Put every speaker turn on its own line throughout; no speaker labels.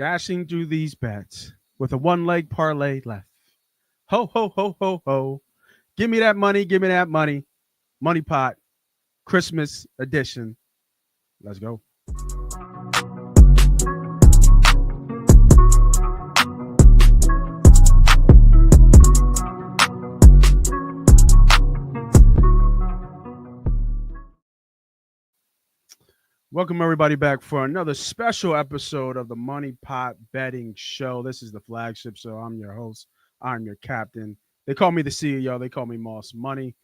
Dashing through these bets with a one leg parlay left. Ho, ho, ho, ho, ho. Give me that money. Give me that money. Money pot. Christmas edition. Let's go. Welcome everybody back for another special episode of the Money Pot Betting Show. This is the flagship show. I'm your host. I'm your captain. They call me the CEO. They call me Moss Money.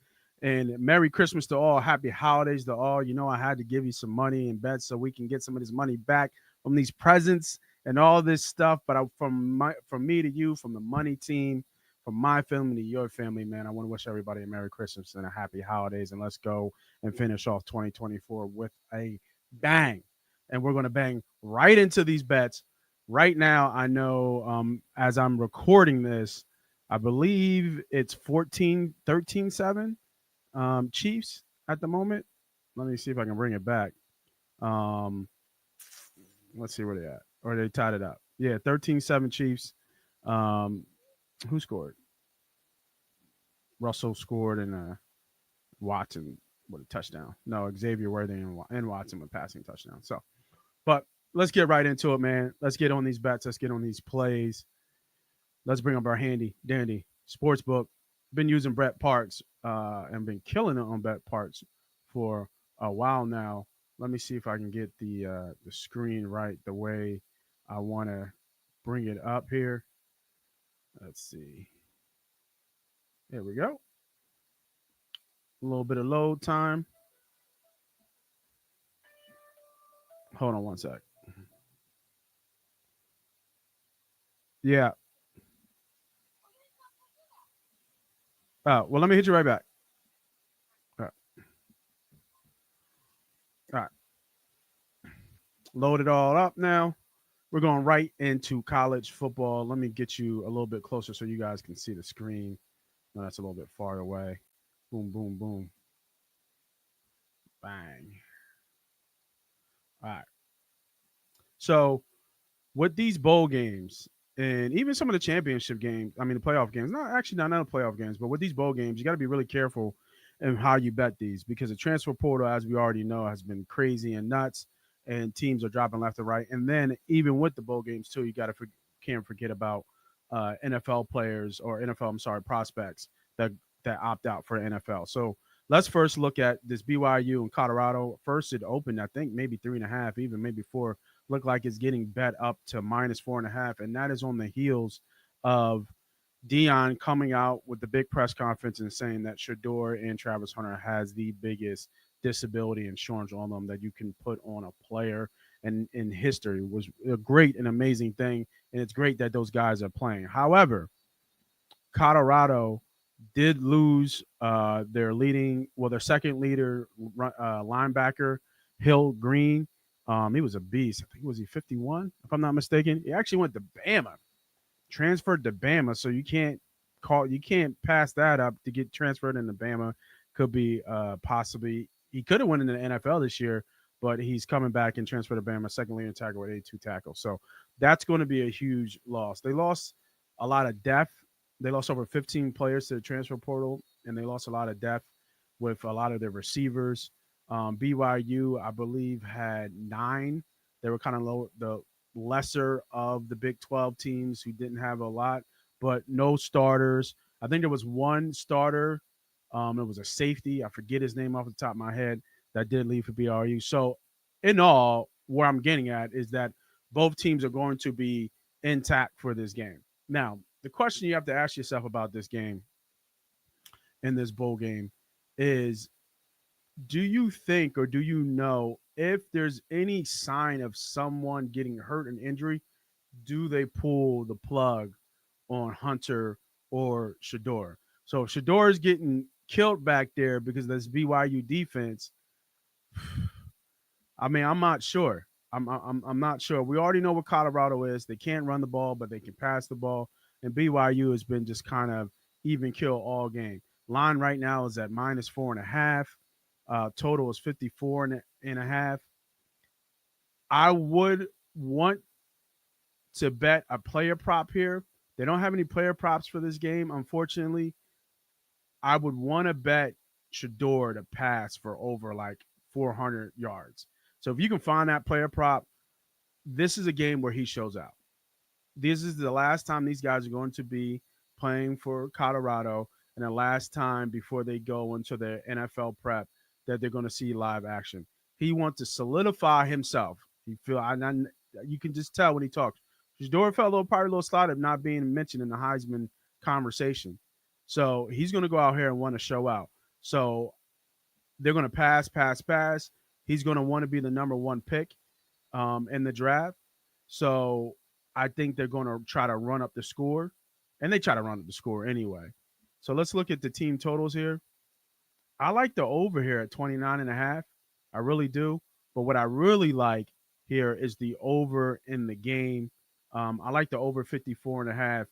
And Merry Christmas to all. Happy holidays to all. You know, I had to give you some money and bets so we can get some of this money back from these presents and all this stuff. But from me to you, from the money team, from my family to your family, man, I want to wish everybody a Merry Christmas and a Happy Holidays. And let's go and finish off 2024 with a bang. And we're going to bang right into these bets. Right now, I know as I'm recording this, I believe it's 13-7 Chiefs at the moment. Let me see if I can bring it back. Let's see where they at. Or they tied it up. Yeah, 13-7 Chiefs. Who scored? Russell scored and Watson with a touchdown. No, Xavier Worthy and Watson with passing touchdown. So, but let's get right into it, man. Let's get on these bets. Let's get on these plays. Let's bring up our handy dandy sports book. Been using Brett Parks and been killing it on Brett Parks for a while now. Let me see if I can get the screen right the way I want to bring it up here. Let's see. There we go. A little bit of load time. Hold on one sec. Yeah. Well, let me hit you right back. All right. All right. Load it all up now. We're going right into college football. Let me get you a little bit closer so you guys can see the screen. No, that's a little bit far away. Boom, boom, boom. Bang. All right. So with these bowl games and even some of the championship games, I mean the playoff games, not the playoff games, but with these bowl games, you got to be really careful in how you bet these because the transfer portal, as we already know, has been crazy and nuts, and teams are dropping left and right. And then even with the bowl games too, you can't forget about NFL players or NFL, I'm sorry, prospects that opt out for the NFL. So let's first look at this BYU and Colorado. First, it opened, I think, maybe 3.5, even maybe 4. Look like it's getting bet up to -4.5, and that is on the heels of Dion coming out with the big press conference and saying that Shador and Travis Hunter has the biggest disability insurance on them that you can put on a player. And in history was a great and amazing thing, and it's great that those guys are playing. However, Colorado did lose their second leader linebacker, Hill Green. He was a beast. I think was he 51, if I'm not mistaken. He actually went to Bama, transferred to Bama, so you can't pass that up to get transferred into Bama. Could be possibly he could have went into the NFL this year, but he's coming back and transferred to Bama, second leading tackle with 82 tackles. So that's going to be a huge loss. They lost a lot of depth. They lost over 15 players to the transfer portal, and they lost a lot of depth with a lot of their receivers. BYU, I believe, had 9. They were kind of low, the lesser of the Big 12 teams who didn't have a lot, but no starters. I think there was one starter. It was a safety. I forget his name off the top of my head that did leave for BYU. So, in all, where I'm getting at is that both teams are going to be intact for this game. Now, the question you have to ask yourself about this game in this bowl game is, do you think or do you know if there's any sign of someone getting hurt and injury? Do they pull the plug on Hunter or Shador? So if Shador is getting killed back there because of this BYU defense, I mean, I'm not sure. I'm not sure. We already know what Colorado is. They can't run the ball, but they can pass the ball. And BYU has been just kind of even kill all game. Line right now is at -4.5. Total is 54 and a half. I would want to bet a player prop here. They don't have any player props for this game, unfortunately. I would want to bet Shador to pass for over like 400 yards. So if you can find that player prop, this is a game where he shows out. This is the last time these guys are going to be playing for Colorado, and the last time before they go into their NFL prep that they're going to see live action. He wants to solidify himself. You can just tell when he talks. Shador felt probably a little slighted not being mentioned in the Heisman conversation. So he's going to go out here and want to show out. So they're going to pass, pass, pass. He's going to want to be the number one pick in the draft. So I think they're going to try to run up the score, and they try to run up the score anyway. So let's look at the team totals here. I like the over here at 29 and a half. I really do. But what I really like here is the over in the game. I like the over 54 and a half.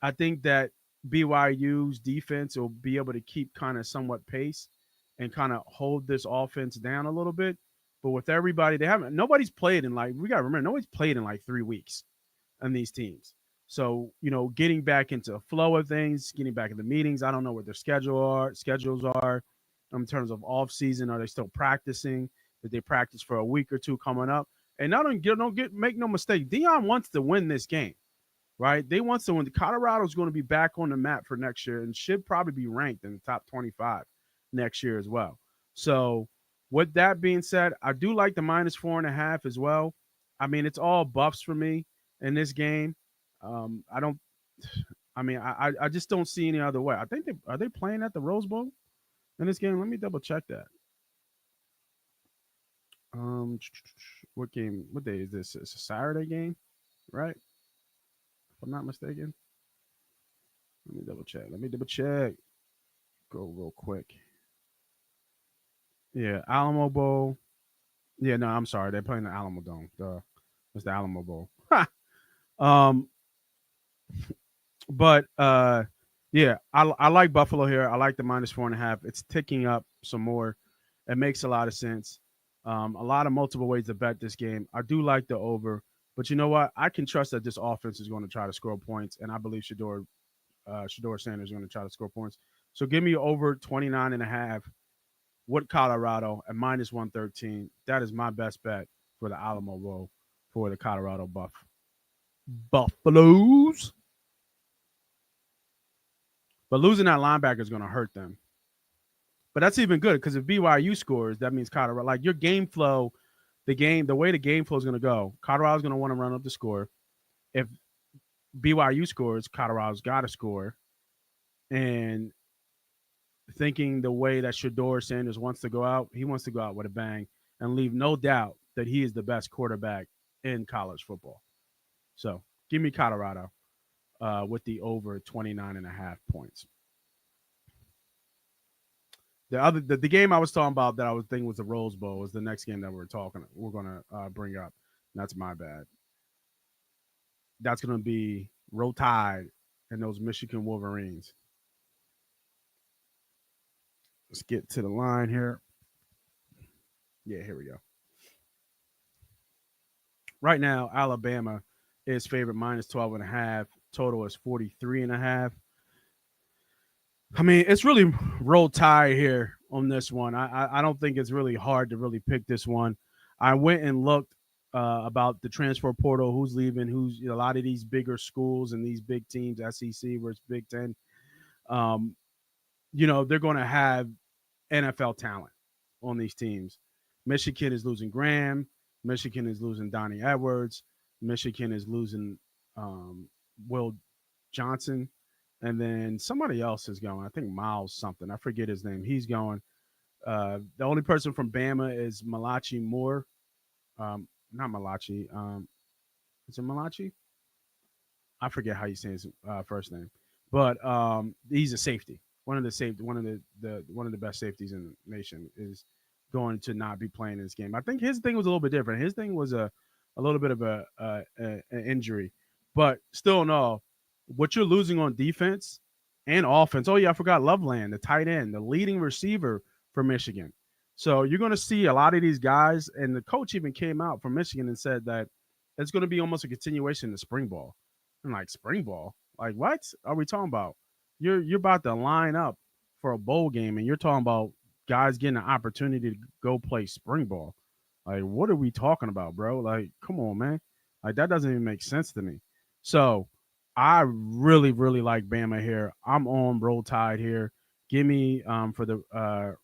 I think that BYU's defense will be able to keep kind of somewhat pace and kind of hold this offense down a little bit. But with everybody, nobody's played in like, we got to remember, nobody's played in like 3 weeks on these teams. So, getting back into the flow of things, getting back in the meetings. I don't know what their schedules are in terms of off season. Are they still practicing? Did they practice for a week or two coming up? And make no mistake, Dion wants to win this game, right? They want to win. Colorado's going to be back on the map for next year and should probably be ranked in the top 25 next year as well. So, with that being said, I do like the -4.5 as well. I mean, it's all buffs for me in this game. I don't. I mean, I just don't see any other way. I think they playing at the Rose Bowl in this game. Let me double check that. What game? What day is this? It's a Saturday game, right? If I'm not mistaken. Let me double check. Go real quick. Yeah, Alamo Bowl. Yeah, no, I'm sorry. They're playing the Alamo Dome. It's the Alamo Bowl. um, but yeah, I like Buffalo here. I like the -4.5. It's ticking up some more. It makes a lot of sense. A lot of multiple ways to bet this game. I do like the over, but you know what? I can trust that this offense is going to try to score points, and I believe Shador Sanders is going to try to score points. So give me over 29 and a half with Colorado at -113. That is my best bet for the Alamo Bowl for the Colorado Buffaloes. But losing that linebacker is going to hurt them. But that's even good because if BYU scores, that means Colorado. Like your game flow, the way the game flow is going to go, Colorado's going to want to run up the score. If BYU scores, Colorado's got to score. And thinking the way that Shador Sanders wants to go out, he wants to go out with a bang and leave no doubt that he is the best quarterback in college football. So give me Colorado with the over 29 and a half points. The game I was talking about that I was thinking was the Rose Bowl was the next game that we're going to bring up. That's my bad. That's going to be Roll Tide and those Michigan Wolverines. Let's get to the line here. Yeah, here we go. Right now, Alabama is favored -12 and a half. Total is 43 and a half. I mean, it's really Roll Tide here on this one. I don't think it's really hard to really pick this one. I went and looked about the transfer portal, who's leaving, a lot of these bigger schools and these big teams, SEC versus Big Ten. They're going to have NFL talent on these teams. Michigan is losing Graham. Michigan is losing Donnie Edwards. Michigan is losing Will Johnson. And then somebody else is going. I think Miles something. I forget his name. He's going. The only person from Bama is Malachi Moore. Not Malachi. Is it Malachi? I forget how you say his first name, but he's a safety. One of the best safeties in the nation is going to not be playing this game. I think his thing was a little bit different. His thing was a little bit of an injury, but still, no. What you're losing on defense and offense. Oh yeah, I forgot Loveland, the tight end, the leading receiver for Michigan. So you're going to see a lot of these guys, and the coach even came out from Michigan and said that It's going to be almost a continuation of spring ball. I'm like, spring ball? Like, what are we talking about? You're about to line up for a bowl game, and you're talking about guys getting an opportunity to go play spring ball. Like, what are we talking about, bro? Like, come on, man. Like, that doesn't even make sense to me. So, I really, really like Bama here. I'm on Roll Tide here. Give me for the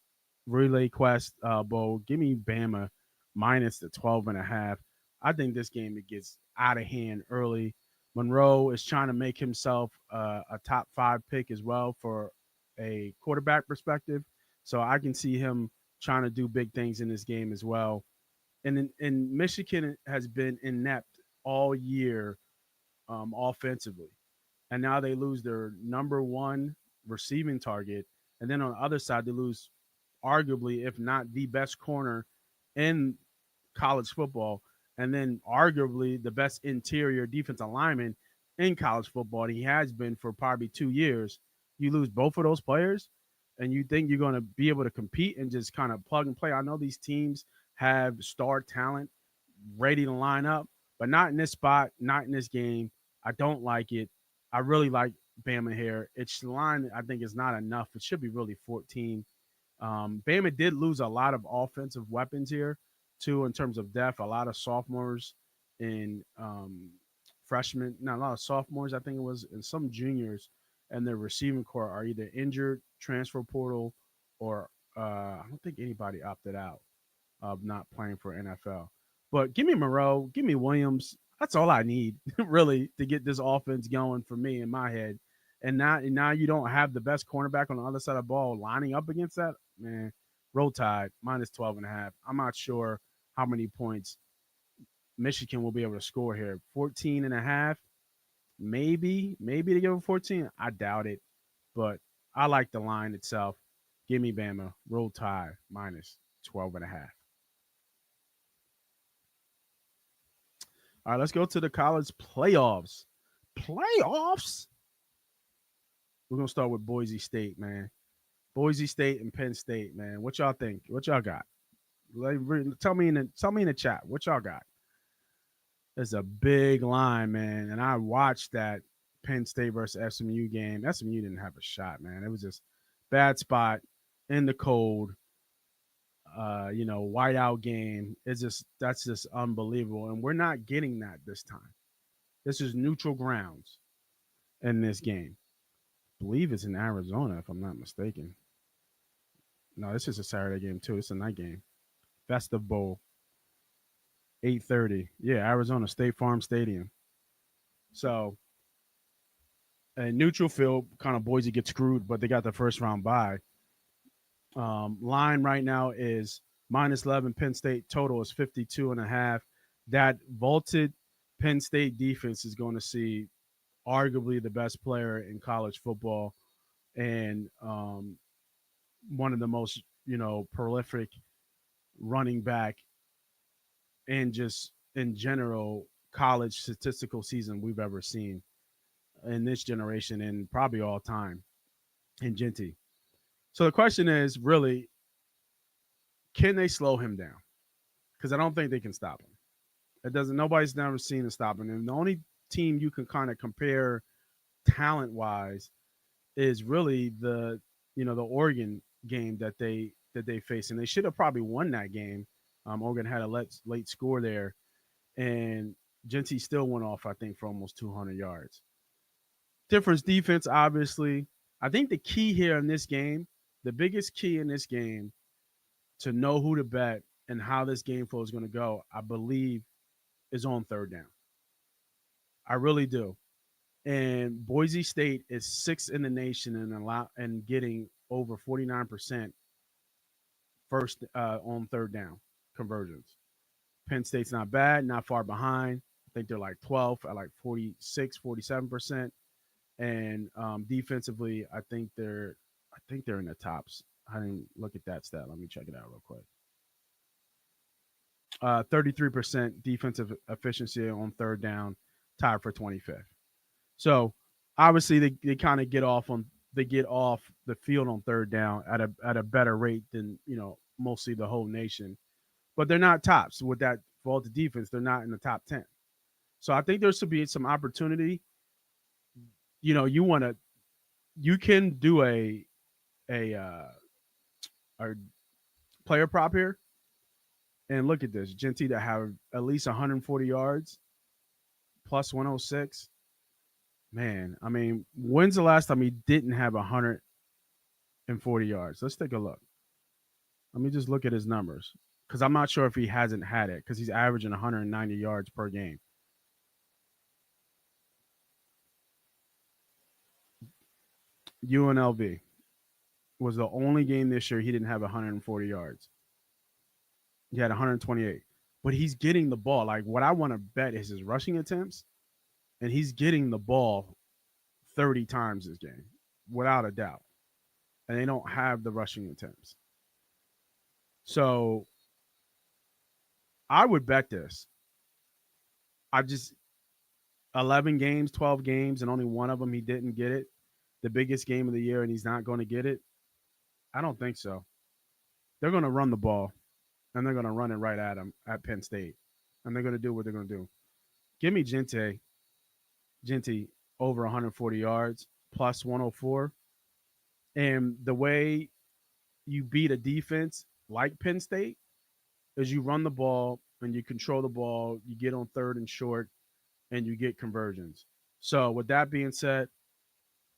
Relay Quest Bowl. Give me Bama minus the 12 and a half. I think this game it gets out of hand early. Monroe is trying to make himself a top five pick as well for a quarterback perspective. So I can see him trying to do big things in this game as well. And Michigan has been inept all year offensively. And now they lose their number one receiving target. And then on the other side, they lose arguably, if not the best corner in college football, and then arguably the best interior defensive lineman in college football. And he has been for probably 2 years. You lose both of those players, and you think you're going to be able to compete and just kind of plug and play. I know these teams have star talent ready to line up, but not in this spot, not in this game. I don't like it. I really like Bama here. Its line, I think, is not enough. It should be really 14. Bama did lose a lot of offensive weapons here, too, in terms of depth. A lot of sophomores and freshmen, not a lot of sophomores, I think it was, and some juniors, and their receiving core are either injured, transfer portal, or I don't think anybody opted out of not playing for NFL. But give me Moreau, give me Williams. That's all I need, really, to get this offense going for me in my head. And now you don't have the best cornerback on the other side of the ball lining up against that, man. Roll Tide minus 12 and a half. I'm not sure how many points Michigan will be able to score here. 14 and a half, maybe to give it 14. I doubt it, but I like the line itself. Give me Bama. Roll Tide minus 12 and a half. All right, let's go to the college playoffs. Playoffs? We're gonna start with Boise State, man. Boise State and Penn State, man. What y'all think? What y'all got? Tell me in the chat. What y'all got? It's a big line, man. And I watched that Penn State versus SMU game. SMU didn't have a shot, man. It was just bad spot in the cold. Whiteout game. It's just that's just unbelievable. And we're not getting that this time. This is neutral grounds in this game. I believe it's in Arizona, if I'm not mistaken. No, this is a Saturday game too. It's a night game. Festive Bowl, 8:30. Yeah, Arizona State Farm Stadium. So, a neutral field, kind of Boise gets screwed, but they got the first round bye. Line right now is minus 11. Penn State total is 52 and a half. That vaulted Penn State defense is going to see arguably the best player in college football and one of the most prolific running back and just in general college statistical season we've ever seen in this generation and probably all time in Genty. So the question is really, can they slow him down? Because I don't think they can stop him. It doesn't. Nobody's never seen him stop him. And the only team you can kind of compare talent wise is really the Oregon game that they faced, and they should have probably won that game. Oregon had a late score there, and Genty still went off, I think, for almost 200 yards. Difference defense, obviously. I think the key here in this game, the biggest key in this game to know who to bet and how this game flow is going to go, I believe, is on third down. I really do. And Boise State is sixth in the nation and getting over 49% first on third down conversions. Penn State's not bad, not far behind. I think they're like 12th at like 46, 47%. And defensively, I think they're in the tops. I didn't look at that stat. Let me check it out real quick. 33% defensive efficiency on third down, tied for 25th. So obviously they kind of get off the field on third down at a better rate than mostly the whole nation. But they're not tops with that vaulted defense. They're not in the top 10. So I think there should be some opportunity. You want to you can do a player prop here and look at this Genty to have at least 140 yards plus 106. Man, I mean, when's the last time he didn't have 140 yards? Let's take a look. Let me just look at his numbers because I'm not sure if he hasn't had it because he's averaging 190 yards per game. UNLV was the only game this year he didn't have 140 yards. He had 128, but he's getting the ball. Like what I want to bet is his rushing attempts, and he's getting the ball 30 times this game, without a doubt. And they don't have the rushing attempts. So I would bet this. I just 11 games, 12 games, and only one of them he didn't get it. The biggest game of the year, and he's not going to get it. I don't think so. They're going to run the ball, and they're going to run it right at him at Penn State, and they're going to do what they're going to do. Give me Genty over 140 yards plus 104, and the way you beat a defense like Penn State is you run the ball and you control the ball, you get on third and short, and you get conversions. So, with that being said,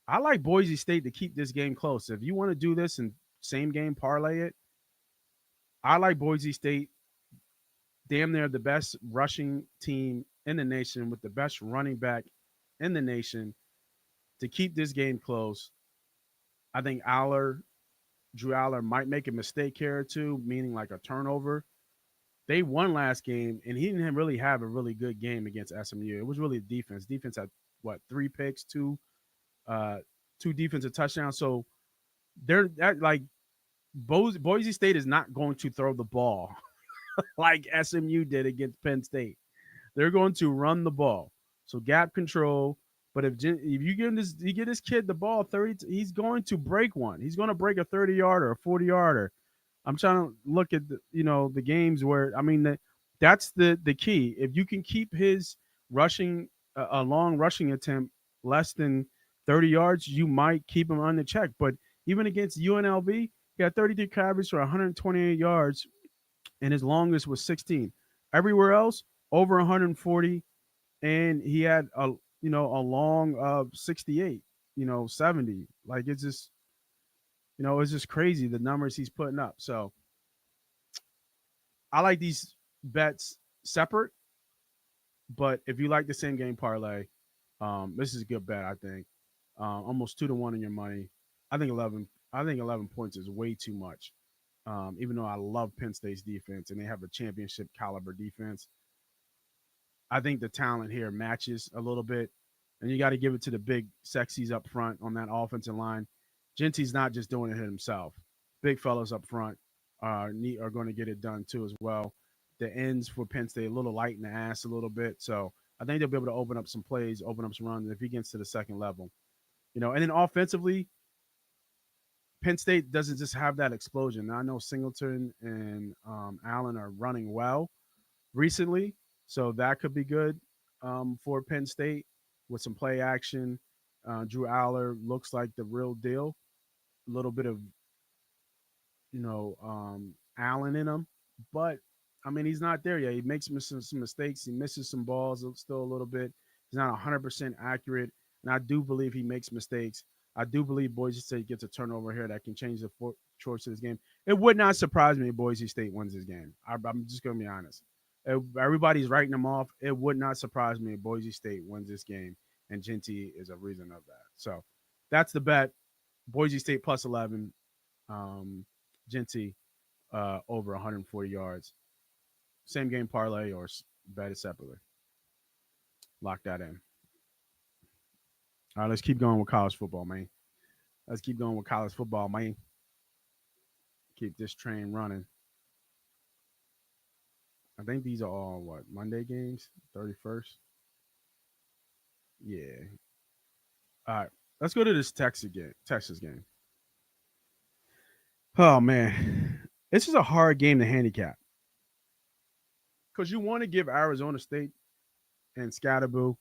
I like Boise State to keep this game close. If you want to do this and same game parlay it, I like Boise State, damn near the best rushing team in the nation with the best running back in the nation to keep this game close. I think Drew Aller might make a mistake here or two, meaning like a turnover. They won last game, and he didn't really have a really good game against SMU. It was really defense. Defense had what 3 picks, uh, two defensive touchdowns. So they're that like Boise State is not going to throw the ball like SMU did against Penn State. They're going to run the ball. So gap control. But if you get this kid the ball 30, he's going to break one. He's going to break a 30 yarder, a 40 yarder. I'm trying to look at the games where I mean that's the key. If you can keep his rushing a long rushing attempt less than 30 yards, you might keep him under check. But even against UNLV, he had 33 carries for 128 yards, and his longest was 16. Everywhere else, over 140, and he had a long of 68, 70. Like it's just crazy the numbers he's putting up. So I like these bets separate, but if you like the same game parlay, this is a good bet. I think almost 2 to 1 in your money. I think 11. I think 11 points is way too much. Even though I love Penn State's defense and they have a championship caliber defense, I think the talent here matches a little bit, and you got to give it to the big sexies up front on that offensive line. Genty's not just doing it himself. Big fellas up front are going to get it done too as well. The ends for Penn State a little light in the ass a little bit, so I think they'll be able to open up some plays, open up some runs if he gets to the second level. And then offensively, Penn State doesn't just have that explosion. Now, I know Singleton and Allen are running well recently, so that could be good for Penn State with some play action. Drew Aller looks like the real deal. A little bit of Allen in him, but I mean he's not there yet. He makes some mistakes. He misses some balls still a little bit. He's not 100% accurate, and I do believe he makes mistakes. I do believe Boise State gets a turnover here that can change the choice of this game. It would not surprise me if Boise State wins this game. I'm just going to be honest. Everybody's writing them off. It would not surprise me if Boise State wins this game, and Genty is a reason of that. So that's the bet. Boise State plus 11. Genty over 140 yards. Same game parlay or bet it separately. Lock that in. All right, let's keep going with college football, man. Let's keep going with college football, man. Keep this train running. I think these are all what Monday games, 31st. Yeah. All right, let's go to this Texas game. Texas game. Oh man, this is a hard game to handicap because you want to give Arizona State and Scatterboo,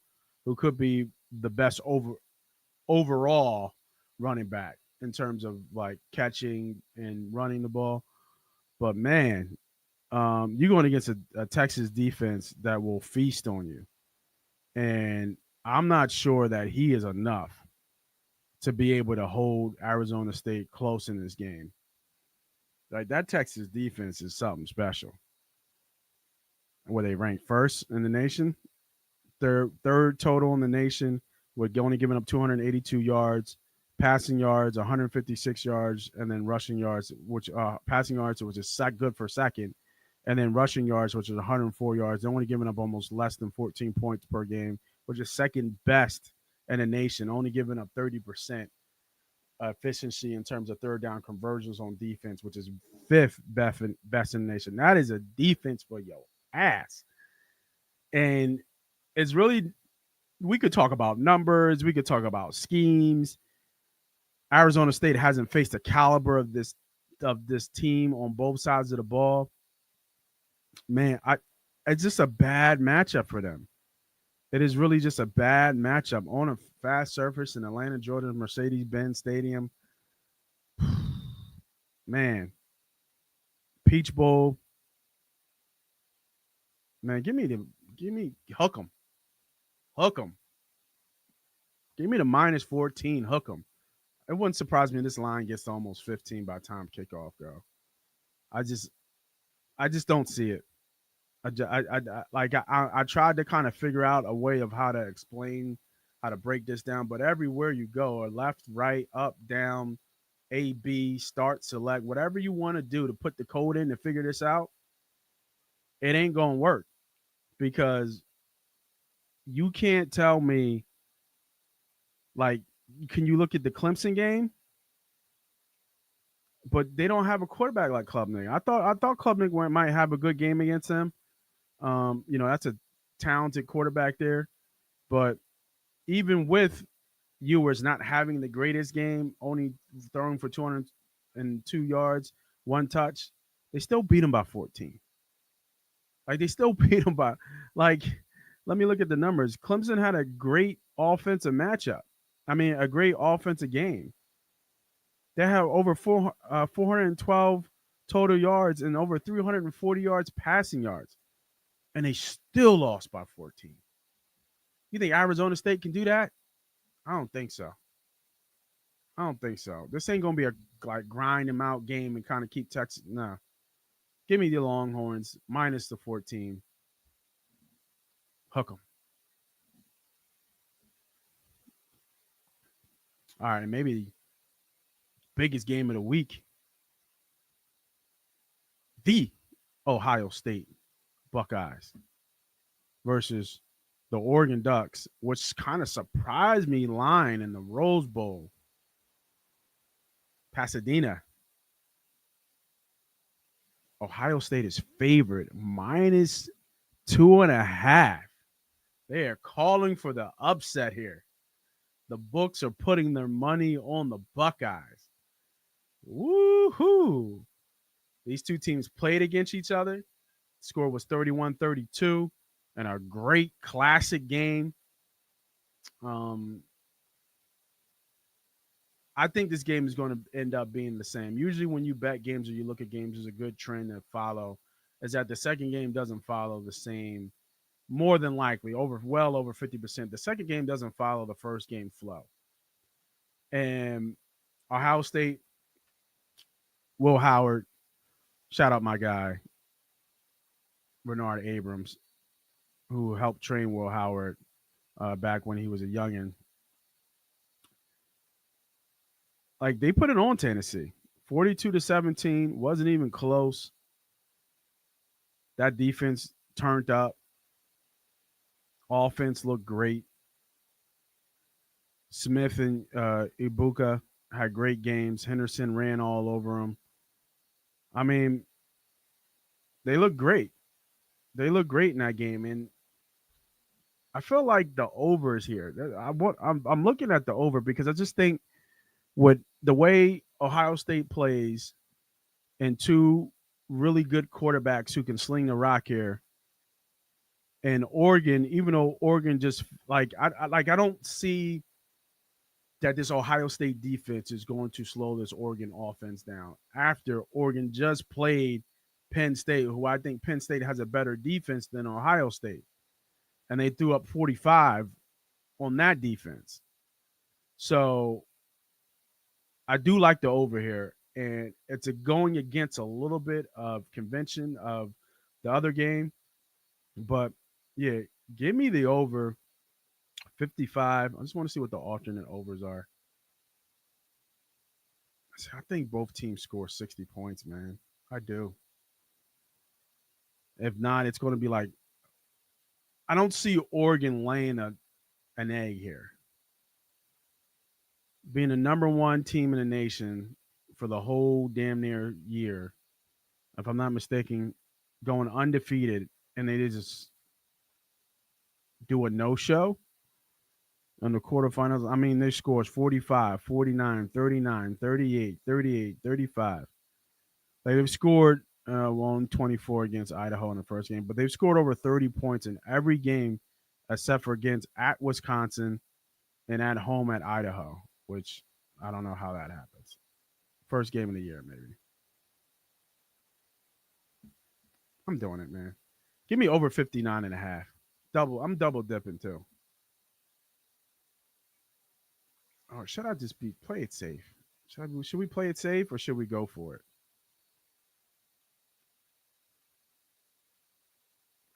who could be the best overall running back in terms of like catching and running the ball. But man, you're going against a Texas defense that will feast on you, and I'm not sure that he is enough to be able to hold Arizona State close in this game. Like that Texas defense is something special. Where they rank first in the nation, third total in the nation, with only giving up 282 yards, passing yards 156 yards, and then rushing yards, which passing yards which is good for second, and then rushing yards, which is 104 yards. They're only giving up almost less than 14 points per game, which is second best in the nation, only giving up 30% efficiency in terms of third down conversions on defense, which is fifth best in the nation. That is a defense for your ass. And it's really, we could talk about numbers, we could talk about schemes. Arizona State hasn't faced the caliber of this team on both sides of the ball. Man, it's just a bad matchup for them. It is really just a bad matchup on a fast surface in Atlanta, Georgia, Mercedes-Benz Stadium. Man, Peach Bowl. Man, give me hook 'em. Give me the minus 14, hook 'em. It wouldn't surprise me if this line gets to almost 15 by time kickoff go. I just I just don't see it. I tried to kind of figure out a way of how to explain how to break this down, but everywhere you go, or left, right, up, down, A, B, start, select, whatever you want to do to put the code in to figure this out, it ain't gonna work because you can't tell me like, can you look at the Clemson game? But they don't have a quarterback like Klubnik. I thought Klubnik might have a good game against them. That's a talented quarterback there. But even with Ewers not having the greatest game, only throwing for 202 yards, one touch, they still beat him by 14. Like they still beat him by like. Let me look at the numbers. Clemson had a great offensive matchup. I mean, a great offensive game. They have over 412 total yards and over 340 yards passing yards, and they still lost by 14. You think Arizona State can do that? I don't think so. I don't think so. This ain't gonna be a like grind them out game and kind of keep Texas. Nah, give me the Longhorns minus the 14. Hook them. All right, maybe biggest game of the week, the Ohio State Buckeyes versus the Oregon Ducks, which kind of surprised me lying in the Rose Bowl. Pasadena. Ohio State is favored minus 2.5. They are calling for the upset here. The books are putting their money on the Buckeyes. Woohoo! These two teams played against each other. Score was 31-32 and a great classic game. Um, I think this game is going to end up being the same. Usually, when you bet games or you look at games, there's a good trend to follow. Is that the second game doesn't follow the same, more than likely, over 50%. The second game doesn't follow the first game flow. And Ohio State, Will Howard, shout out my guy, Bernard Abrams, who helped train Will Howard back when he was a youngin'. Like they put it on Tennessee, 42-17, wasn't even close. That defense turned up. Offense looked great. Smith and Ibuka had great games. Henderson ran all over them. I mean, they look great. They look great in that game, and I feel like the over is here. I'm looking at the over because I just think with the way Ohio State plays and two really good quarterbacks who can sling the rock here, And Oregon, even though Oregon just I don't see that this Ohio State defense is going to slow this Oregon offense down. After Oregon just played Penn State, who I think Penn State has a better defense than Ohio State, and they threw up 45 on that defense. So I do like the over here, and it's going against a little bit of convention of the other game, but yeah, give me the over 55. I just want to see what the alternate overs are. I think both teams score 60 points, man. I do. If not, it's going to be like I don't see Oregon laying an egg here. Being the number one team in the nation for the whole damn near year, if I'm not mistaken, going undefeated, and they just do a no show in the quarterfinals. I mean, they scores 45, 49, 39, 38, 38, 35. Like they've scored won 24 against Idaho in the first game, but they've scored over 30 points in every game except for against at Wisconsin and at home at Idaho, which I don't know how that happens. First game of the year, maybe. I'm doing it, man. Give me over 59 and a half. Double. I'm double dipping too. Oh, should I just be play it safe? Should we play it safe or should we go for it?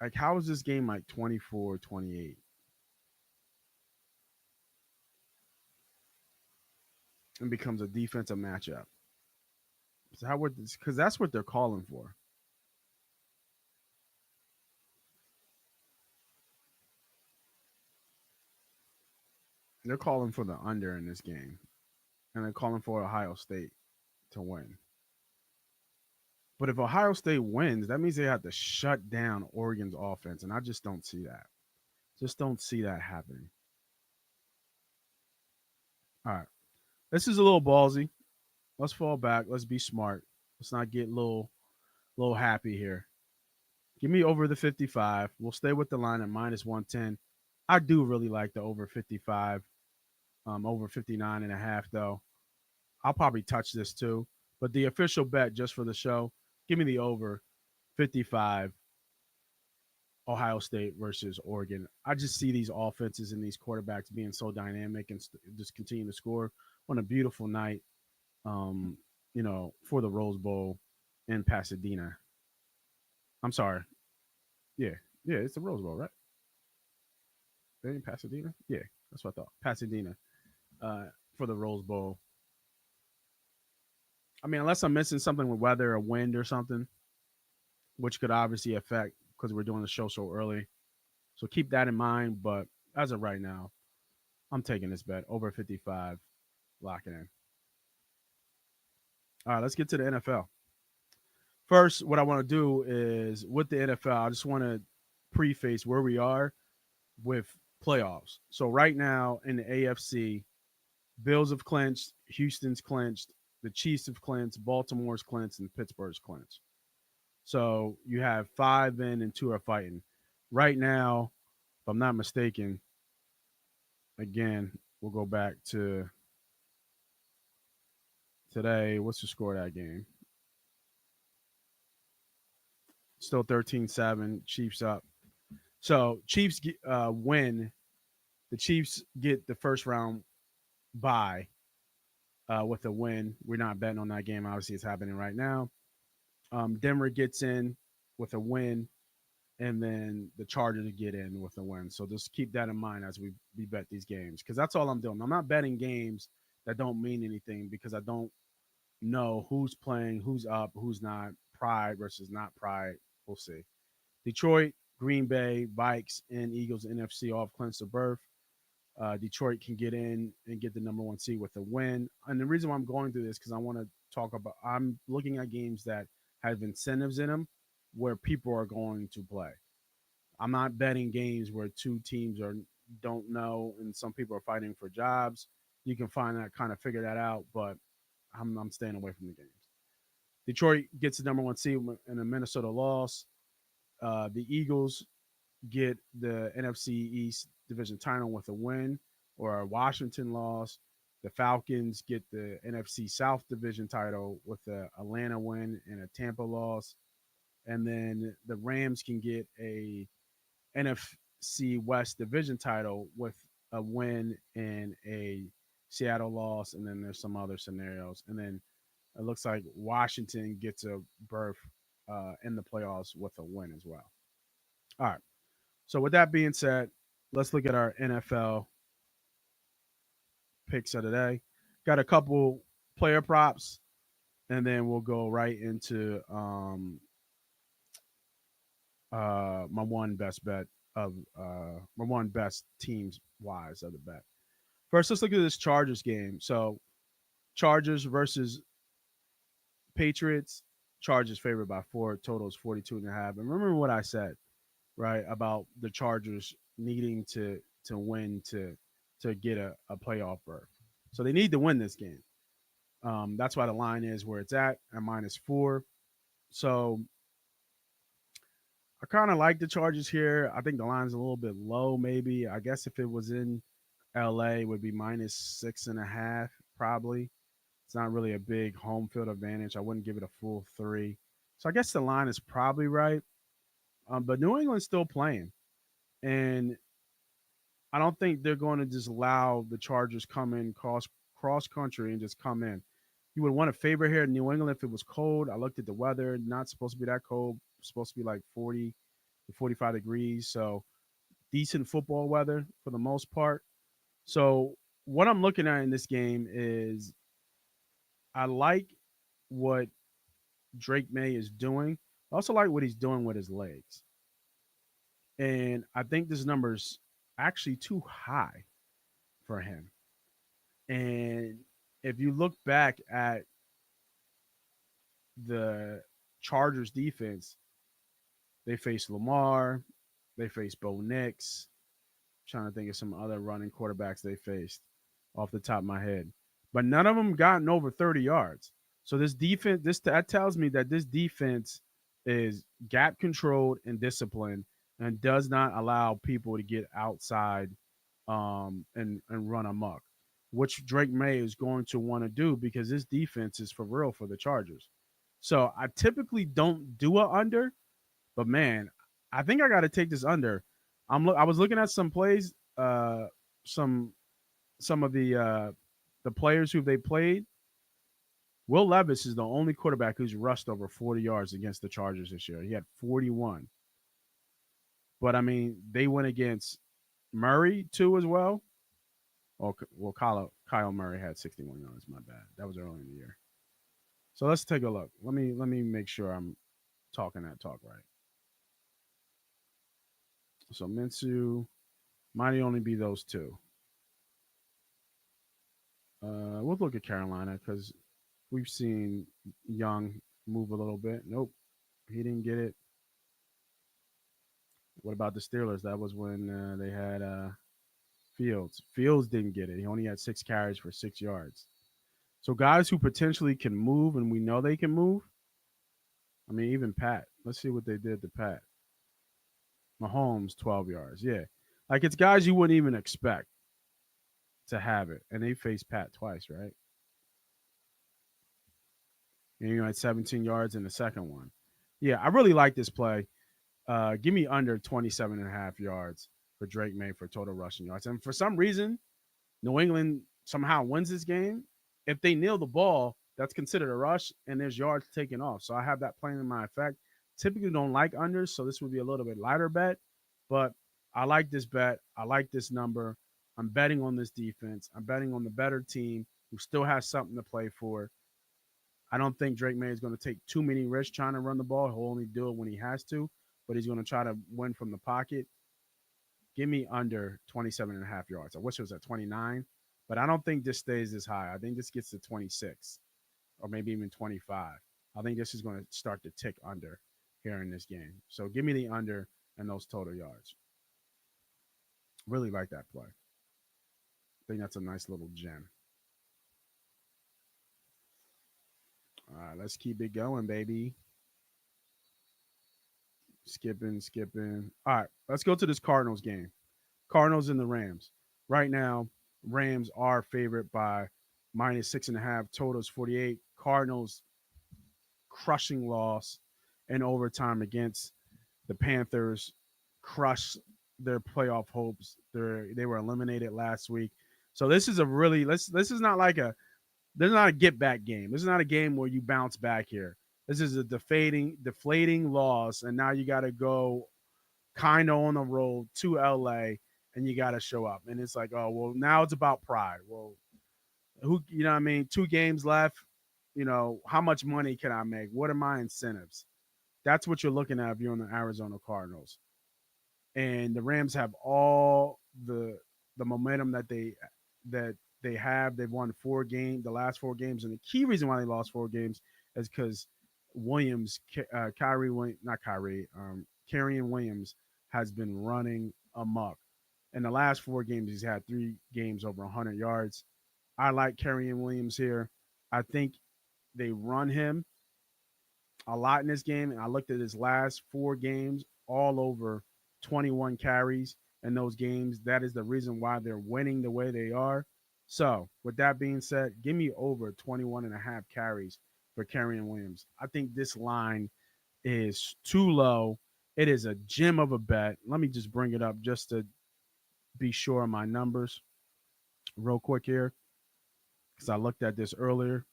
Like, how is this game like 24-28? And becomes a defensive matchup? So how would this? Because that's what they're calling for. They're calling for the under in this game, and they're calling for Ohio State to win. But if Ohio State wins, that means they have to shut down Oregon's offense, and I just don't see that. Just don't see that happening. All right, this is a little ballsy. Let's fall back. Let's be smart. Let's not get little happy here. Give me over the 55. We'll stay with the line at minus 110. I do really like the over 55, over 59 and a half, though. I'll probably touch this too. But the official bet just for the show, give me the over 55 Ohio State versus Oregon. I just see these offenses and these quarterbacks being so dynamic and just continue to score on a beautiful night, um, for the Rose Bowl in Pasadena. I'm sorry. Yeah. Yeah, it's the Rose Bowl, right? They in Pasadena? Yeah, that's what I thought. Pasadena uh, for the Rose Bowl. I mean, unless I'm missing something with weather or wind or something, which could obviously affect because we're doing the show so early. So keep that in mind. But as of right now, I'm taking this bet over 55, locking in. All right, let's get to the NFL. First, what I want to do is with the NFL, I just want to preface where we are with playoffs. So right now in the AFC, Bills have clinched, Houston's clinched, the Chiefs have clinched, Baltimore's clinched, and Pittsburgh's clinched. So you have five in and two are fighting. Right now, if I'm not mistaken, again, we'll go back to today. What's the score of that game? Still 13-7. Chiefs up. So Chiefs win. The Chiefs get the first round bye with a win. We're not betting on that game. Obviously, it's happening right now. Denver gets in with a win, and then the Chargers get in with a win. So just keep that in mind as we bet these games because that's all I'm doing. I'm not betting games that don't mean anything because I don't know who's playing, who's up, who's not. Pride versus not pride. We'll see. Detroit, Green Bay, Vikes, and Eagles NFC all have clinched the berth. Detroit can get in and get the number one seed with a win. And the reason why I'm going through this because I want to talk about. I'm looking at games that have incentives in them where people are going to play. I'm not betting games where two teams are don't know and some people are fighting for jobs. You can find that kind of figure that out, but I'm staying away from the games. Detroit gets the number one seed in a Minnesota loss. The Eagles get the NFC East division title with a win, or a Washington loss. The Falcons get the NFC South division title with a Atlanta win and a Tampa loss. And then the Rams can get a NFC West division title with a win and a Seattle loss. And then there's some other scenarios. And then it looks like Washington gets a berth in the playoffs with a win as well. All right. So with that being said, let's look at our NFL picks of the day. Got a couple player props, and then we'll go right into my one best bet of my one best teams wise of the bet. First, let's look at this Chargers game. So Chargers versus Patriots. Chargers favored by 4. Totals 42.5. And remember what I said, right, about the Chargers needing to win to get a playoff berth. So they need to win this game. That's why the line is where it's at -4. So I kind of like the Chargers here. I think the line's a little bit low, maybe. I guess if it was in LA, it would be -6.5, probably. It's not really a big home field advantage. I wouldn't give it a full 3. So I guess the line is probably right. But New England's still playing. And I don't think they're going to just allow the Chargers come in cross country and just come in. You would want to favor here in New England if it was cold. I looked at the weather; not supposed to be that cold. Supposed to be like 40 to 45 degrees. So decent football weather for the most part. So what I'm looking at in this game is I like what Drake May is doing. I also like what he's doing with his legs. And I think this number's actually too high for him. And if you look back at the Chargers defense, they faced Lamar, they faced Bo Nix. Trying to think of some other running quarterbacks they faced off the top of my head. But none of them gotten over 30 yards. So this defense, that tells me that this defense is gap controlled and disciplined and does not allow people to get outside and run amok, which Drake May is going to want to do because this defense is for real for the Chargers. So I typically don't do a under, but man, I think I got to take this under. I was looking at some plays, some some of the players who they played. Will Levis is the only quarterback who's rushed over 40 yards against the Chargers this year. He had 41. But I mean, they went against Murray too as well. Oh, well, Kyle Murray had 61 yards. My bad. That was early in the year. So let's take a look. Let me make sure I'm talking that talk right. So Minshew might only be those two. We'll look at Carolina because we've seen Young move a little bit. Nope, he didn't get it. What about the Steelers? That was when they had Fields. Fields didn't get it. He only had 6 carries for 6 yards. So guys who potentially can move, and we know they can move. I mean, even Pat. Let's see what they did to Pat. Mahomes, 12 yards. Yeah, like it's guys you wouldn't even expect to have it, and they faced Pat twice, right? And you had 17 yards in the second one. Yeah, I really like this play. Give me under 27.5 yards for Drake May for total rushing yards. And for some reason, New England somehow wins this game. If they nail the ball, that's considered a rush, and there's yards taken off. So I have that playing in my effect. Typically don't like unders, so this would be a little bit lighter bet. But I like this bet. I like this number. I'm betting on this defense. I'm betting on the better team who still has something to play for. I don't think Drake May is going to take too many risks trying to run the ball. He'll only do it when he has to, but he's going to try to win from the pocket. Give me under 27.5 yards. I wish it was at 29, but I don't think this stays this high. I think this gets to 26 or maybe even 25. I think this is going to start to tick under here in this game. So give me the under and those total yards. Really like that play. I think that's a nice little gem. All right, let's keep it going, baby. Skipping. All right, let's go to this Cardinals game. Cardinals and the Rams. Right now, Rams are favorite by -6.5. Totals 48. Cardinals crushing loss in overtime against the Panthers. Crush their playoff hopes. They were eliminated last week. So this is a really this is not like a this is not a get back game. This is not a game where you bounce back here. This is a deflating loss, and now you got to go kind of on the road to LA, and you got to show up. And it's like, oh well, now it's about pride. Well, who you know what I mean? 2 games left. You know, how much money can I make? What are my incentives? That's what you're looking at if you're on the Arizona Cardinals. And the Rams have all the momentum that they have. They've won the last 4 games, and the key reason why they lost 4 games is because Williams, not Kyrie, Carrion Williams has been running amok. In the last 4 games, he's had 3 games over 100 yards. I like Carrion Williams here. I think they run him a lot in this game. And I looked at his last 4 games, all over 21 carries in those games. That is the reason why they're winning the way they are. So, with that being said, give me over 21 and a half carries for Carrion Williams. I think this line is too low. It is a gem of a bet. Let me just bring it up just to be sure of my numbers real quick here because I looked at this earlier.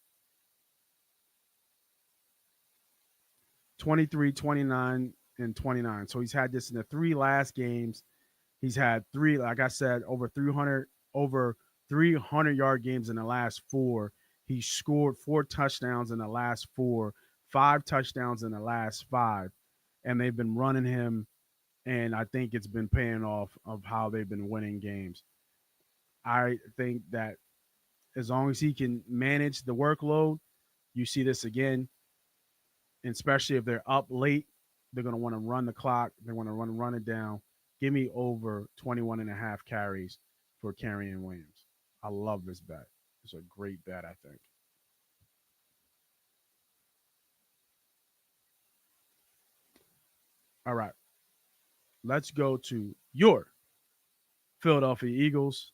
23, 29, and 29. So he's had this in the 3 last games. He's had 3, like I said, over 300 yard games in the last 4. He scored 4 touchdowns in the last 4, 5 touchdowns in the last 5, and they've been running him. And I think it's been paying off of how they've been winning games. I think that as long as he can manage the workload, you see this again, and especially if they're up late, they're going to want to run the clock. They want to run it down. Give me over 21 and a half carries for Carrion Williams. I love this bet. It's a great bet, I think. All right, let's go to your Philadelphia Eagles.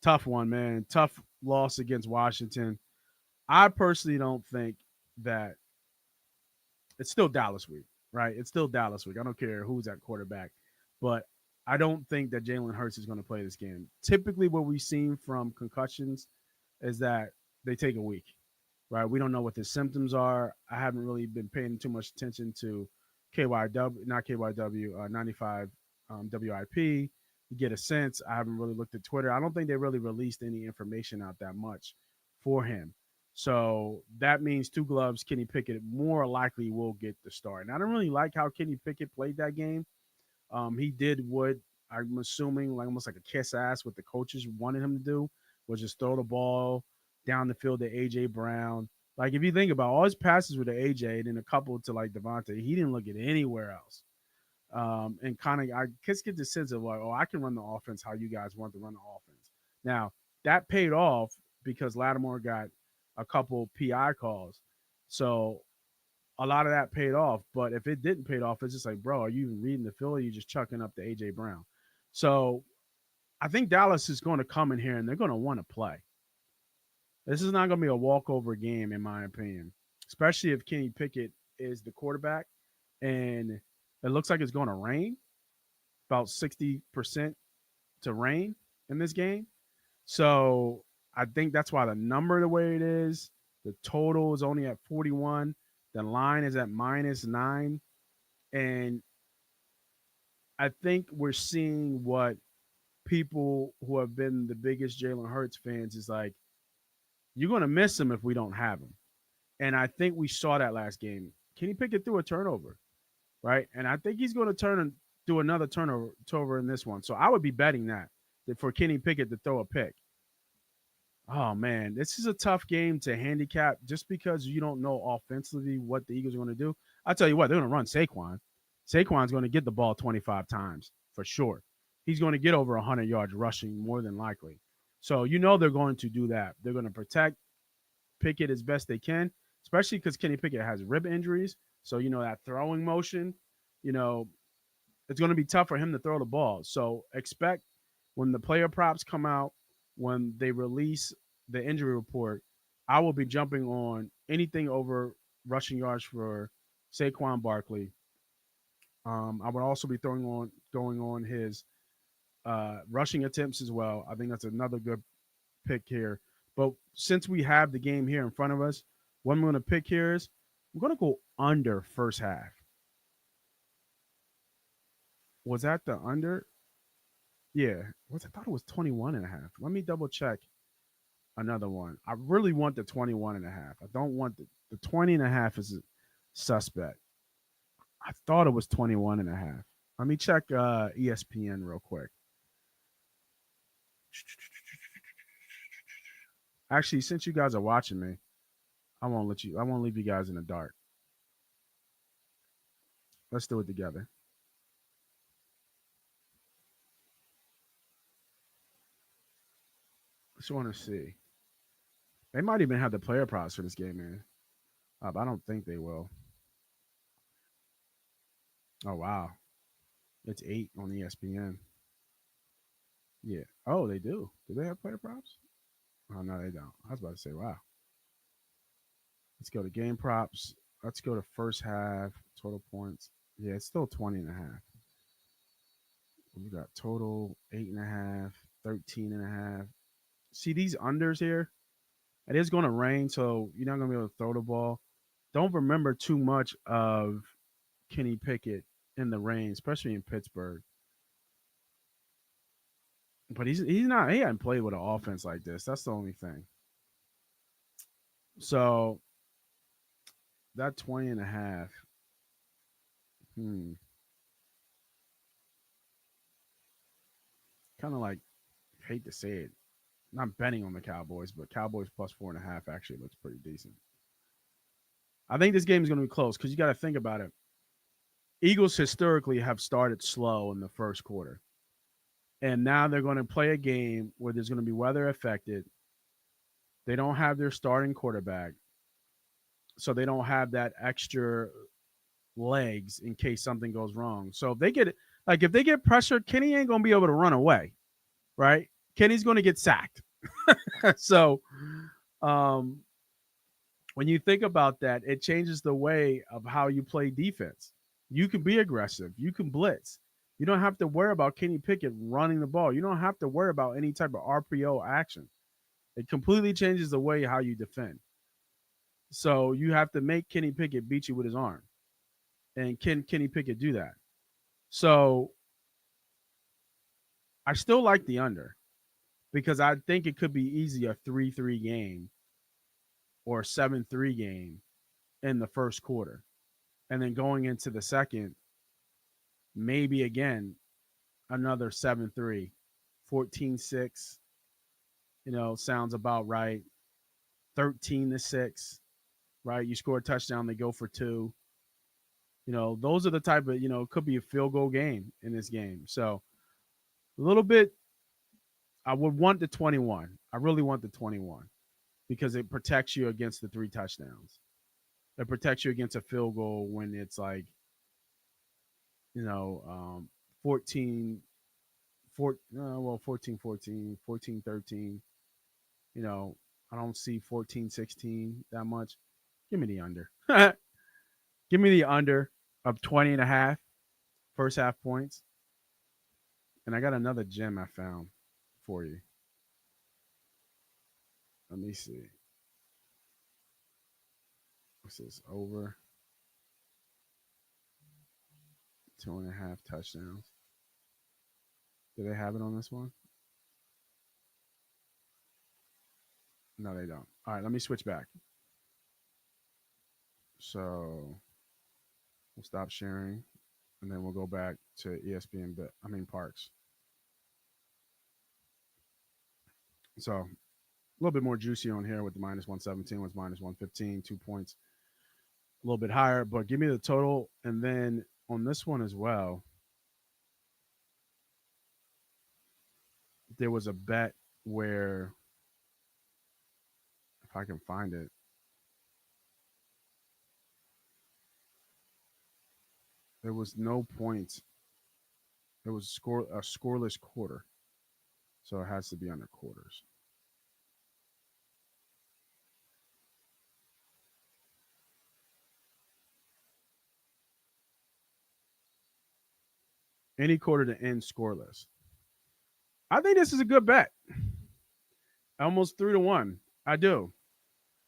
Tough one, man. Tough loss against Washington. I personally don't think that it's still Dallas week, right? It's still Dallas week. I don't care who's at quarterback, but I don't think that Jalen Hurts is going to play this game. Typically, what we've seen from concussions is that they take a week, right? We don't know what the symptoms are. I haven't really been paying too much attention to KYW, not KYW, 95 WIP. You get a sense. I haven't really looked at Twitter. I don't think they really released any information out that much for him. So that means 2 gloves, Kenny Pickett more likely will get the start. And I don't really like how Kenny Pickett played that game. He did what I'm assuming like almost like a kiss ass what the coaches wanted him to do, was just throw the ball down the field to AJ Brown. Like if you think about all his passes were to AJ and then a couple to like Devontae, he didn't look at anywhere else. And kind of I just get the sense of like, oh, I can run the offense how you guys want to run the offense. Now that paid off because Lattimore got a couple PI calls, so a lot of that paid off. But if it didn't pay off, it's just like, bro, are you even reading the field? Or are you just chucking up to AJ Brown? So I think Dallas is going to come in here and they're going to want to play. This is not going to be a walkover game, in my opinion, especially if Kenny Pickett is the quarterback and it looks like it's going to rain, about 60% to rain in this game. So I think that's why the number the way it is. The total is only at 41. The line is at -9. And I think we're seeing what people who have been the biggest Jalen Hurts fans is like, you're going to miss him if we don't have him. And I think we saw that last game. Kenny Pickett threw a turnover, right? And I think he's going to turn and do another turnover in this one. So I would be betting that for Kenny Pickett to throw a pick. Oh man, this is a tough game to handicap just because you don't know offensively what the Eagles are going to do. I tell you what, they're going to run Saquon. Saquon's going to get the ball 25 times for sure. He's going to get over 100 yards rushing more than likely. So you know they're going to do that. They're going to protect Pickett as best they can, especially because Kenny Pickett has rib injuries. So you know that throwing motion. you know, it's going to be tough for him to throw the ball. So expect when the player props come out, when they release the injury report, I will be jumping on anything over rushing yards for Saquon Barkley. I would also be throwing on going on his rushing attempts as well. I think that's another good pick here. But since we have the game here in front of us, what I'm going to pick here is I'm going to go under first half. Was that the under? Yeah. I thought it was 21 and a half. Let me double check another one. I really want the 21 and a half. I don't want the 20 and a half is suspect. I thought it was 21 and a half. Let me check ESPN real quick. Actually, since you guys are watching me, I won't leave you guys in the dark. Let's do it together. Just want to see. They might even have the player props for this game, man. But I don't think they will. Oh wow, it's 8 on ESPN. Yeah. Oh, they do. Do they have player props? Oh no, they don't. I was about to say, wow. Let's go to game props. Let's go to first half total points. Yeah, it's still 20 and a half. We got total 8.5, 13 and a half. See these unders here? It is going to rain, so you're not going to be able to throw the ball. Don't remember too much of Kenny Pickett in the rain, especially in Pittsburgh. But he's not he hadn't played with an offense like this. That's the only thing. So that 20 and a half. Hmm. Kind of like hate to say it. Not betting on the Cowboys, but Cowboys plus 4.5 actually looks pretty decent. I think this game is going to be close because you got to think about it. Eagles historically have started slow in the first quarter. And now they're going to play a game where there's going to be weather affected. They don't have their starting quarterback. So they don't have that extra legs in case something goes wrong. So if they get pressured, Kenny ain't going to be able to run away, right? Kenny's going to get sacked. So um, when you think about that, it changes the way of how you play defense. You can be aggressive. You can blitz. You don't have to worry about Kenny Pickett running the ball. You don't have to worry about any type of RPO action. It completely changes the way how you defend. So you have to make Kenny Pickett beat you with his arm. And can Kenny Pickett do that? So I still like the under because I think it could be easy a 3-3 game or a 7-3 game in the first quarter. And then going into the second, maybe again another 7-3, 14-6. Sounds about right. 13-6, right? You score a touchdown, they go for two. Those are the type of, it could be a field goal game in this game. So a little bit, I would want the 21. I really want the 21 because it protects you against the three touchdowns. It protects you against a field goal when it's like, 14, 14, 14, 14, 13. You know, I don't see 14, 16 that much. Give me the under. Give me the under of 20 and a half first half points. And I got another gem I found for you. Let me see. What's this? Over 2.5 touchdowns. Do they have it on this one? No, they don't. All right, let me switch back. So we'll stop sharing and then we'll go back to ESPN, Parks. So a little bit more juicy on here with the minus 117 was minus 115, 2 points, a little bit higher. But give me the total. And then on this one as well, there was a bet where, if I can find it, There was no points. It was a scoreless quarter, so it has to be under quarters. Any quarter to end scoreless. I think this is a good bet. Almost 3-1. I do.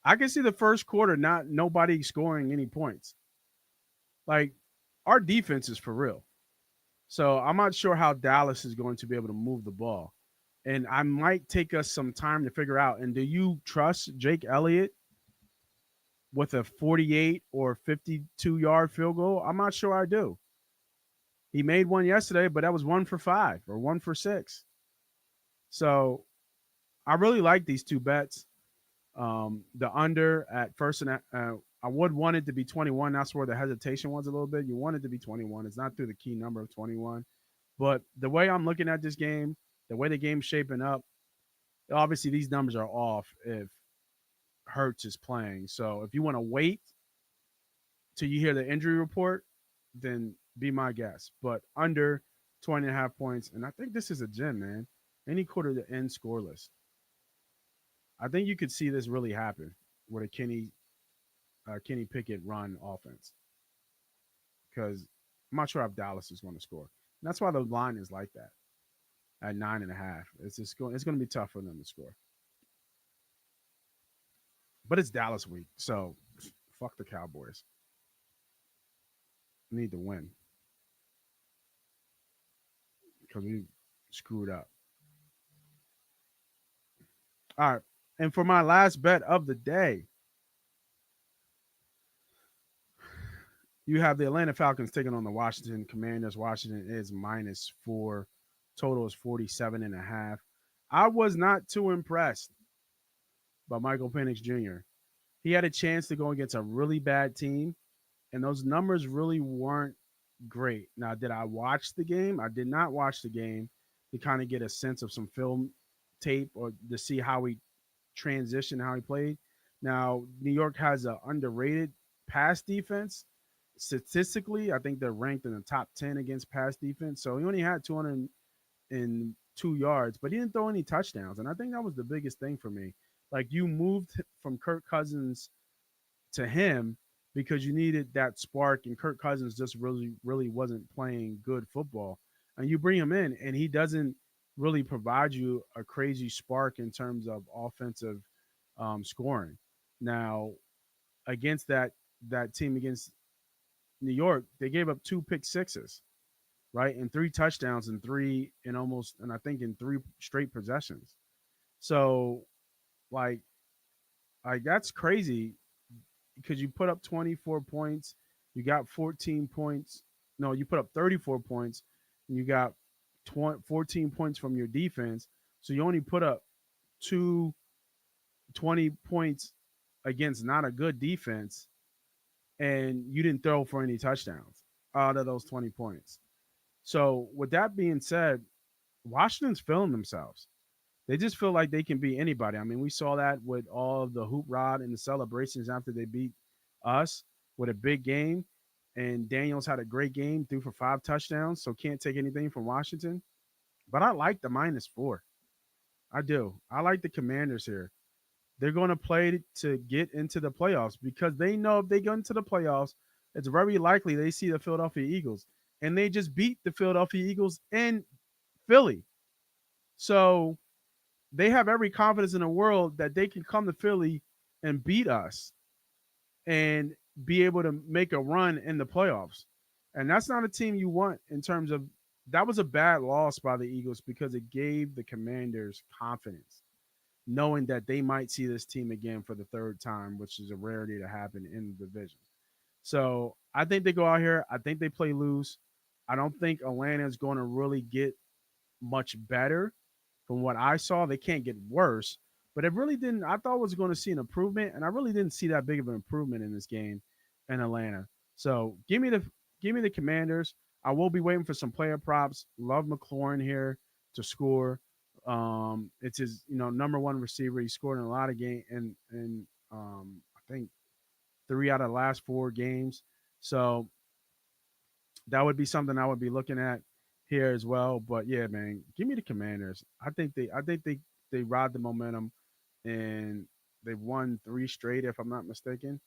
I can see the first quarter not nobody scoring any points. Like our defense is for real. So I'm not sure how Dallas is going to be able to move the ball. And I might take us some time to figure out. And do you trust Jake Elliott with a 48 or 52-yard field goal? I'm not sure I do. He made one yesterday, but that was 1 for 5 or 1 for 6. So I really like these two bets. The under at first, and I would want it to be 21. That's where the hesitation was a little bit. You want it to be 21. It's not through the key number of 21. But the way I'm looking at this game, the way the game's shaping up, obviously these numbers are off if Hurts is playing. So if you want to wait till you hear the injury report, then be my guest. But under 20 and a half points, and I think this is a gem, man. Any quarter to end scoreless. I think you could see this really happen with a Kenny Pickett run offense because I'm not sure if Dallas is going to score. And that's why the line is like that at 9.5. It's going to be tough for them to score. But it's Dallas week, so fuck the Cowboys. We need to win because we screwed up. All right, and for my last bet of the day, you have the Atlanta Falcons taking on the Washington Commanders. Washington is -4. Total is 47.5. I was not too impressed by Michael Penix Jr. He had a chance to go against a really bad team, and those numbers really weren't great. Now, did I watch the game? I did not watch the game to kind of get a sense of some film tape or to see how he transitioned, how he played. Now, New York has an underrated pass defense. Statistically, I think they're ranked in the top 10 against pass defense. So he only had 202 yards, but he didn't throw any touchdowns. And I think that was the biggest thing for me. Like you moved from Kirk Cousins to him because you needed that spark, and Kirk Cousins just really wasn't playing good football. And you bring him in, and he doesn't really provide you a crazy spark in terms of offensive scoring. Now, against that team against New York, they gave up 2 pick sixes, right, and 3 touchdowns and I think in 3 straight possessions. So, like, that's crazy because you put up 24 points, you got 14 points. No, you put up 34 points, and you got 14 points from your defense. So you only put up two 20 points against not a good defense, and you didn't throw for any touchdowns out of those 20 points. So, with that being said, Washington's feeling themselves. They just feel like they can beat anybody. I mean, we saw that with all of the hoop rod and the celebrations after they beat us with a big game. And Daniels had a great game, threw for 5 touchdowns, so can't take anything from Washington. But I like the -4. I do. I like the Commanders here. They're going to play to get into the playoffs because they know if they get into the playoffs, it's very likely they see the Philadelphia Eagles. And they just beat the Philadelphia Eagles in Philly. So they have every confidence in the world that they can come to Philly and beat us and be able to make a run in the playoffs. And that's not a team you want in terms of that was a bad loss by the Eagles because it gave the Commanders confidence, knowing that they might see this team again for the third time, which is a rarity to happen in the division. So I think they go out here. I think they play loose. I don't think Atlanta is going to really get much better from what I saw. They can't get worse, but it really didn't. I thought I was going to see an improvement, and I really didn't see that big of an improvement in this game in Atlanta. So give me the Commanders. I will be waiting for some player props. Love McLaurin here to score. It's his number one receiver. He scored in a lot of game and I think 3 out of the last 4 games. So That would be something I would be looking at here as well. But yeah, man, give me the Commanders. I think they ride the momentum, and they've won three straight, if I'm not mistaken.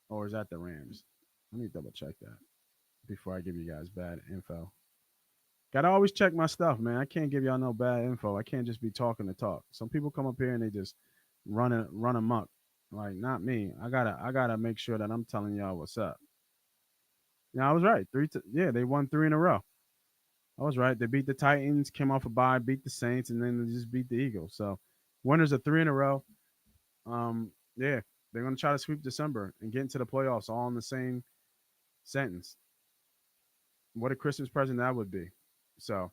Or is that the Rams? Let me double check that before I give you guys bad info. Gotta always check my stuff, man. I can't give y'all no bad info. I can't just be talking to talk. Some people come up here and they just run amok. Like not me. I gotta make sure that I'm telling y'all what's up. Yeah, I was right. Yeah, they won three in a row. I was right. They beat the Titans, came off a bye, beat the Saints, and then they just beat the Eagles. So winners of three in a row. Yeah, they're gonna try to sweep December and get into the playoffs all in the same sentence. What a Christmas present that would be. So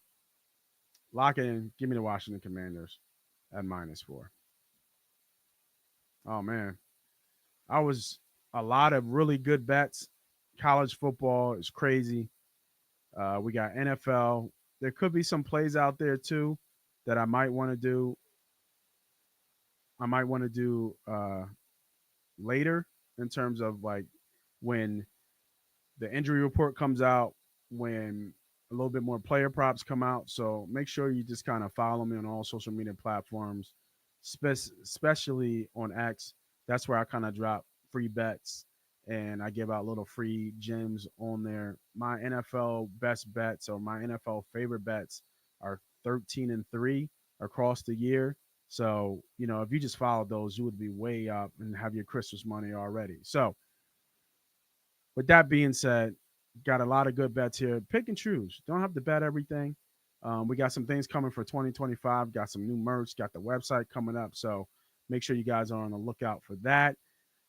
lock it in. Give me the Washington Commanders at -4. Oh man, I was a lot of really good bets. College football is crazy. We got NFL. There could be some plays out there too that I might want to do. I might want to do later in terms of like when the injury report comes out, when a little bit more player props come out. So make sure you just kind of follow me on all social media platforms, especially on X. That's where I kind of drop free bets and I give out little free gems on there. My NFL best bets or my NFL favorite bets are 13-3 across the year. So, if you just followed those, you would be way up and have your Christmas money already. So, with that being said, got a lot of good bets here. Pick and choose. Don't have to bet everything. We got some things coming for 2025. Got some new merch. Got the website coming up. So make sure you guys are on the lookout for that.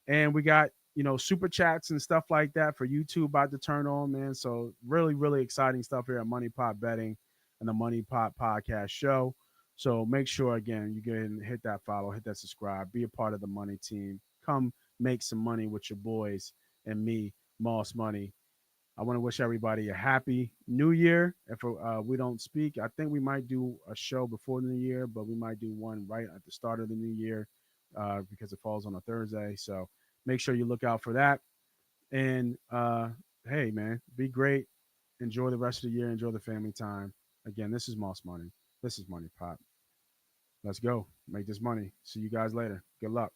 And we got, super chats and stuff like that for YouTube about to turn on, man. So really, really exciting stuff here at Money Pot Betting and the Money Pot Podcast Show. So make sure, again, you can hit that follow, hit that subscribe, be a part of the money team. Come make some money with your boys and me, Moss Money. I want to wish everybody a happy new year. If we don't speak, I think we might do a show before the new year, but we might do one right at the start of the new year because it falls on a Thursday. So make sure you look out for that. And hey, man, be great. Enjoy the rest of the year. Enjoy the family time. Again, this is Moss Money. This is Money Pop. Let's go. Make this money. See you guys later. Good luck.